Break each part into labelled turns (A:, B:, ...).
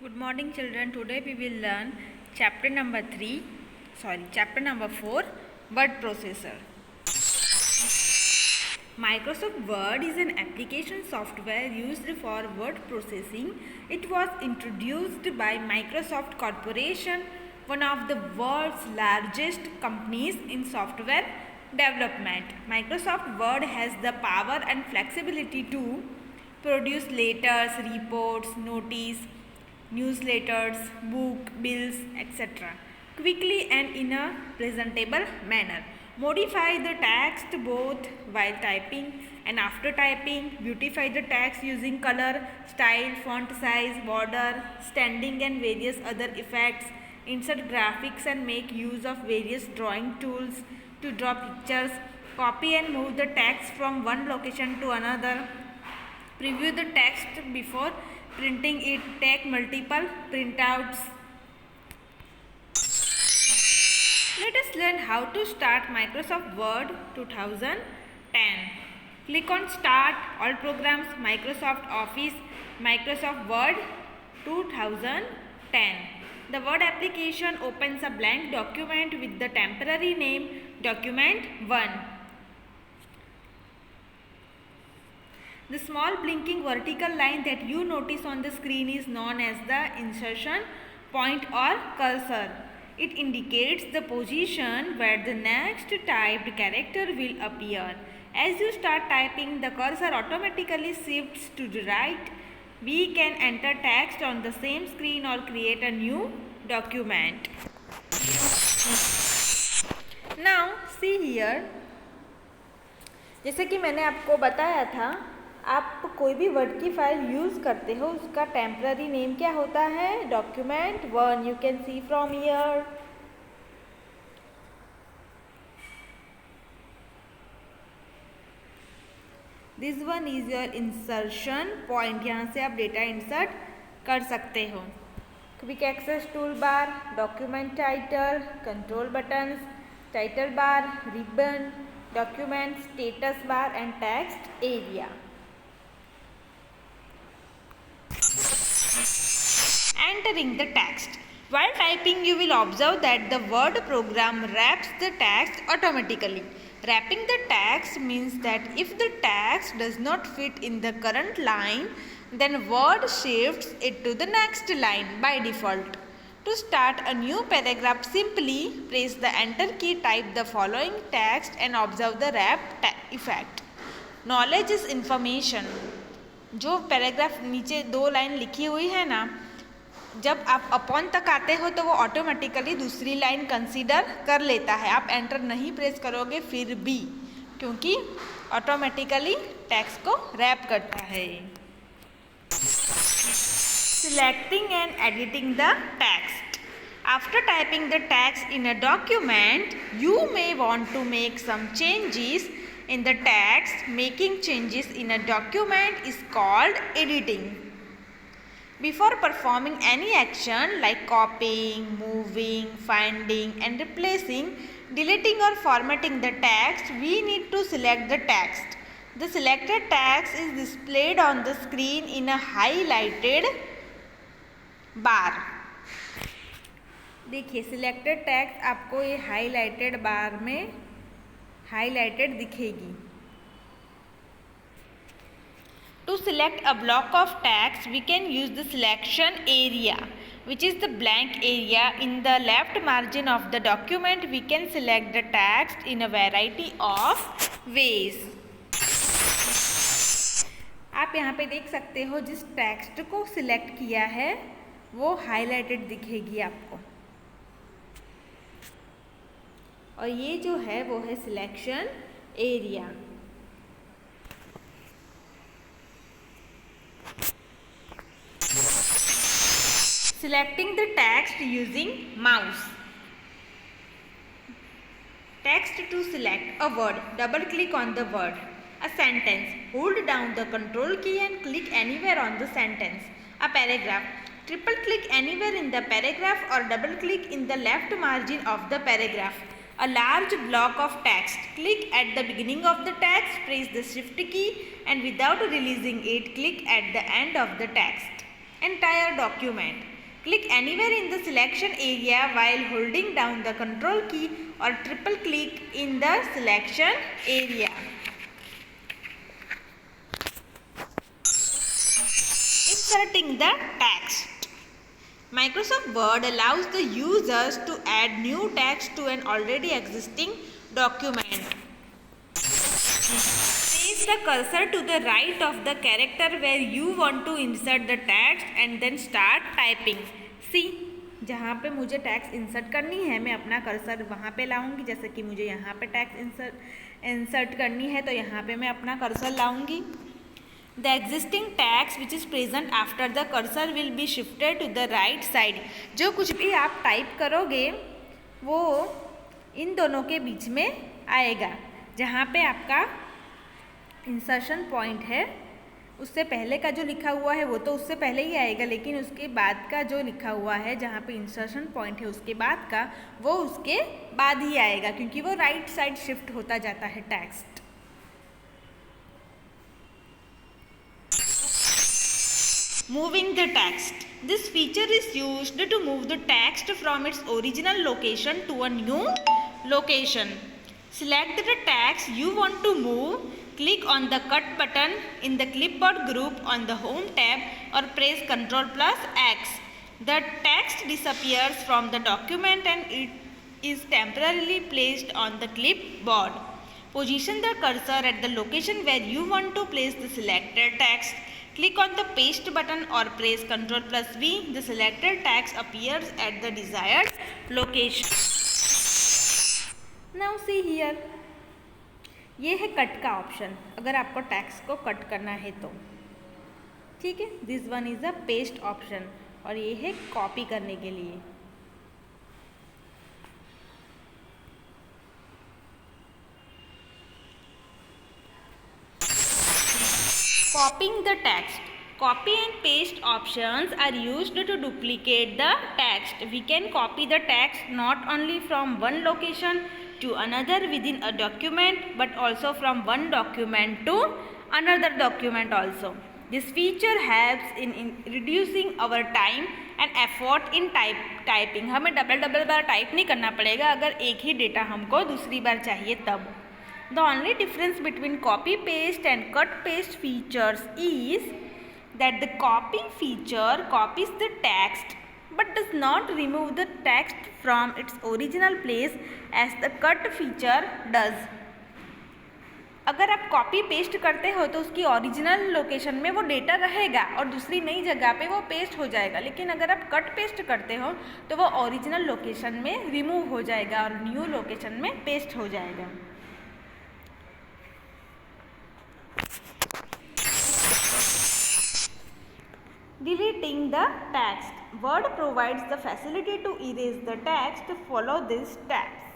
A: Good morning children. Today we will learn chapter number 4, word processor. Microsoft Word is an application software used for word processing. It was introduced by Microsoft Corporation, one of the world's largest companies in software development. Microsoft Word has the power and flexibility to produce letters, reports, notice, newsletters, book, bills, etc. quickly and in a presentable manner. Modify the text both while typing and after typing. Beautify the text using color, style, font size, border, standing and various other effects. Insert graphics and make use of various drawing tools to draw pictures. Copy and move the text from one location to another. Preview the text before printing it. Take multiple printouts. Let us learn how to start Microsoft Word 2010. Click on Start, All Programs, Microsoft Office, Microsoft Word 2010. The Word application opens a blank document with the temporary name Document 1. The small blinking vertical line that you notice on the screen is known as the insertion point or cursor. It indicates the position where the next typed character will appear. As you start typing, the cursor automatically shifts to the right. We can enter text on the same screen or create a new document. Now, see here. जैसे कि मैंने आपको बताया था, आप कोई भी word की फाइल यूज़ करते हो, उसका टेम्पररी नेम क्या होता है? Document 1. You can see from here. This one is your insertion point. यहाँ से आप डेटा इंसर्ट कर सकते हो. Quick access tool bar, document title, control buttons, title bar, ribbon, document status bar and text area. Entering the text. While typing, you will observe that the Word program wraps the text automatically. Wrapping the text means that if the text does not fit in the current line, then Word shifts it to the next line by default. To start a new paragraph, simply press the enter key, type the following text and observe the wrap effect. Knowledge is information. जो paragraph नीचे 2 line लिखी हुई है ना, जब आप upon तक आते हो तो वो ऑटोमेटिकली दूसरी लाइन कंसीडर कर लेता है. आप एंटर नहीं प्रेस करोगे फिर भी, क्योंकि ऑटोमेटिकली टेक्स्ट को रैप करता है. Selecting and editing the text. After typing the text in a document, you may want to make some changes in the text. Making changes in a document is called editing. Before performing any action like copying, moving, finding and replacing, deleting or formatting the text, we need to select the text. The selected text is displayed on the screen in a highlighted बार. देखिए, selected text आपको ये highlighted बार में highlighted दिखेगी. To select a block of text, we can use the selection area, which is the blank area in the left margin of the document. We can select the text in a variety of ways. आप यहाँ पे देख सकते हो, जिस text को select किया है वो हाईलाइटेड दिखेगी आपको, और ये जो है वो है selection area. Selecting the text using mouse. Text to select a word. Double click on the word. A sentence. Hold down the control key and click anywhere on the sentence. A paragraph. Triple click anywhere in the paragraph or double click in the left margin of the paragraph. A large block of text. Click at the beginning of the text, press the shift key and without releasing it, click at the end of the text. Entire document. Click anywhere in the selection area while holding down the control key or triple click in the selection area. Inserting the text. Microsoft Word allows the users to add new text to an already existing document. Place the cursor to the right of the character where you want to insert the text and then start typing. See, जहाँ पे मुझे text insert करनी है मैं अपना cursor वहाँ पे लाऊंगी. जैसे कि मुझे यहाँ पे टेक्स्ट इंसर्ट करनी है तो यहाँ पे मैं अपना cursor लाऊंगी. The existing text which is present after the cursor will be shifted to the right side. जो कुछ भी आप टाइप करोगे वो इन दोनों के बीच में आएगा. जहाँ पे आपका इंसर्शन पॉइंट है उससे पहले का जो लिखा हुआ है वो तो उससे पहले ही आएगा, लेकिन उसके बाद का जो लिखा हुआ है जहाँ पे इंसर्शन पॉइंट है उसके बाद का वो उसके बाद ही आएगा, क्योंकि वो राइट साइड शिफ्ट होता जाता है text. Moving the text. This feature is used to move the text from its original location to a new location. Select the text you want to move. Click on the cut button in the clipboard group on the home tab or press Ctrl+X. The text disappears from the document and it is temporarily placed on the clipboard. Position the cursor at the location where you want to place the selected text. Click on the paste button or press Ctrl+V. The selected text appears at the desired location. Now see here. ये है cut का option, अगर आपको text को cut करना है तो. ठीक है, this one is a paste option और ये है कॉपी करने के लिए. Copying the text. Copy and paste options are used to duplicate the text. We can copy the text not only from one location to another within a document but also from one document to another document also. This feature helps in reducing our time and effort in typing. हमें double बार type नहीं करना पड़ेगा अगर एक ही data हमको दूसरी बार चाहिए तब. The only difference between copy paste and cut paste features is that the copy feature copies the text but does not remove the text from its original place as the cut feature does. अगर आप copy paste करते हो तो उसकी original location में वो data रहेगा और दूसरी नई जगह पे वो पेस्ट हो जाएगा, लेकिन अगर आप कट पेस्ट करते हो तो वो ओरिजिनल लोकेशन में रिमूव हो जाएगा और न्यू लोकेशन में पेस्ट हो जाएगा. Deleting the text. Word provides the facility to erase the text. Follow these steps.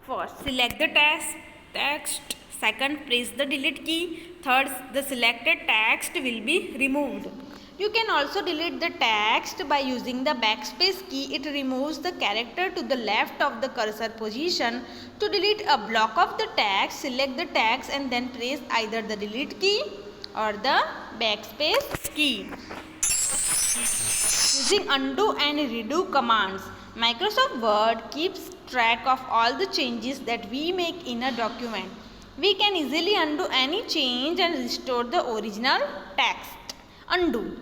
A: First, select the text. Second, press the delete key. Third, the selected text will be removed. You can also delete the text by using the backspace key. It removes the character to the left of the cursor position. To delete a block of the text, select the text and then press either the delete key or the backspace key. Using undo and redo commands. Microsoft Word keeps track of all the changes that we make in a document. We can easily undo any change and restore the original text. Undo.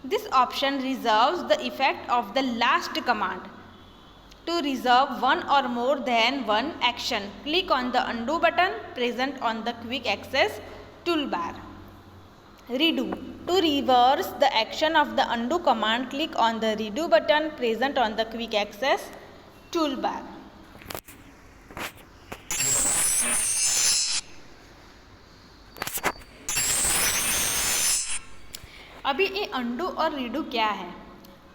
A: This option reserves the effect of the last command. To reserve one or more than one action, click on the undo button present on the quick access toolbar. Redo. To reverse the action of the undo command, click on the redo button present on the quick access toolbar. अभी ये undo और redo क्या है.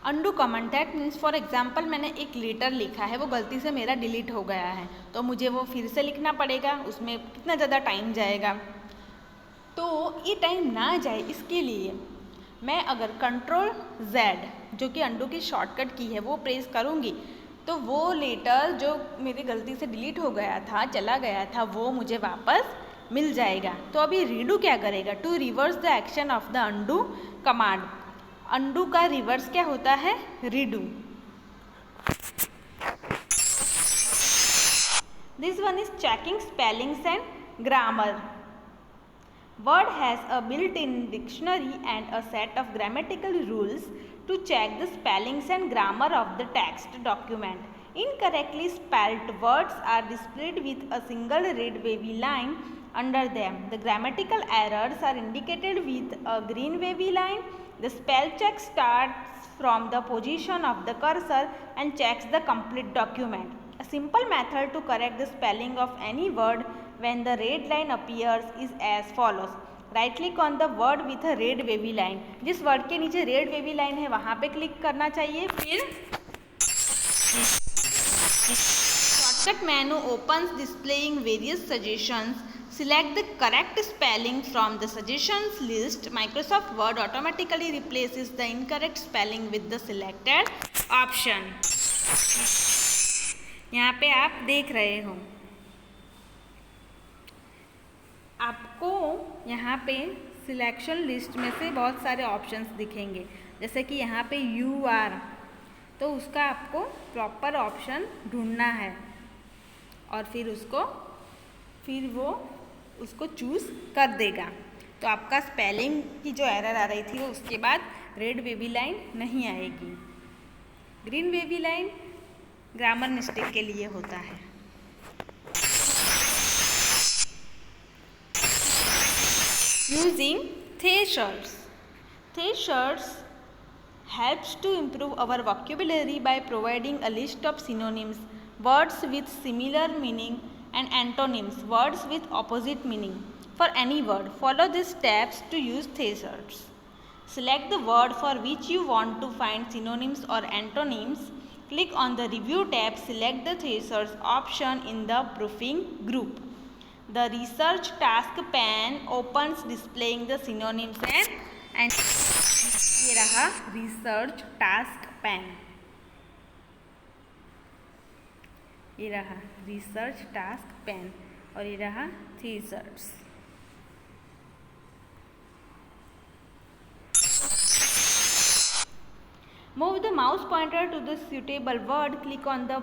A: Undo command that means for example मैंने एक letter लिखा है वो गलती से मेरा डिलीट हो गया है तो मुझे वो फिर से लिखना पड़ेगा, उसमें कितना ज़्यादा टाइम जाएगा. तो ये टाइम ना जाए इसके लिए मैं अगर Ctrl+Z जो कि अनडू की शॉर्टकट की है वो प्रेस करूँगी तो वो लेटर जो मेरी गलती से डिलीट हो गया था, चला गया था, वो मुझे वापस मिल जाएगा. तो अभी रीडू क्या करेगा? To reverse the action of the undo command. Undo का रिवर्स क्या होता है? Redo. This one is checking spellings and grammar. Word has a built-in dictionary and a set of grammatical rules to check the spellings and grammar of the text document. Incorrectly spelt words are displayed with a single red wavy line under them. The grammatical errors are indicated with a green wavy line. The spell check starts from the position of the cursor and checks the complete document. A simple method to correct the spelling of any word when the red line appears is as follows. Right click on the word with a red wavy line. जिस word के नीचे red wavy line है वहाँ पे click करना चाहिए। फिर shortcut menu opens displaying various suggestions. Select the correct spelling from the suggestions list. Microsoft Word automatically replaces the incorrect spelling with the selected option. यहाँ पे आप देख रहे हो, आपको यहाँ पे सिलेक्शन लिस्ट में से बहुत सारे ऑप्शंस दिखेंगे। जैसे कि यहाँ पे यू आर, तो उसका आपको प्रॉपर ऑप्शन ढूंढना है और फिर वो उसको चूज़ कर देगा। तो आपका स्पेलिंग की जो एरर आ रही थी वो उसके बाद रेड वेवी लाइन नहीं आएगी। Green wavy line grammar mistake के लिए होता है। Using thesaurus. Thesaurus helps to improve our vocabulary by providing a list of synonyms, words with similar meaning, and antonyms, words with opposite meaning for any word. Follow these steps to use thesaurus. Select the word for which you want to find synonyms or antonyms. Click on the Review tab. Select the thesaurus option in the proofing group. The research task pane opens displaying the synonyms and ये रहा research task pane, ये रहा research task pane और ये रहा thesaurus। Move the mouse pointer to the suitable word. Click on the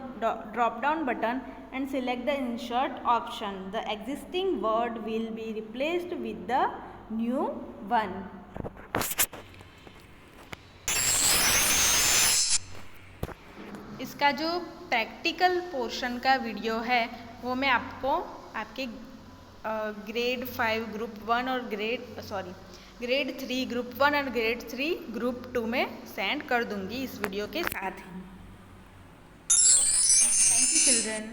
A: drop down button and select the insert option. The existing word will be replaced with the new one. इसका जो practical portion का video है वो मैं आपको आपके grade 5 group 1 और grade 3 group 1 और ग्रेड 3 ग्रुप 2 में सेंड कर दूंगी इस वीडियो के साथ ही। Thank you children.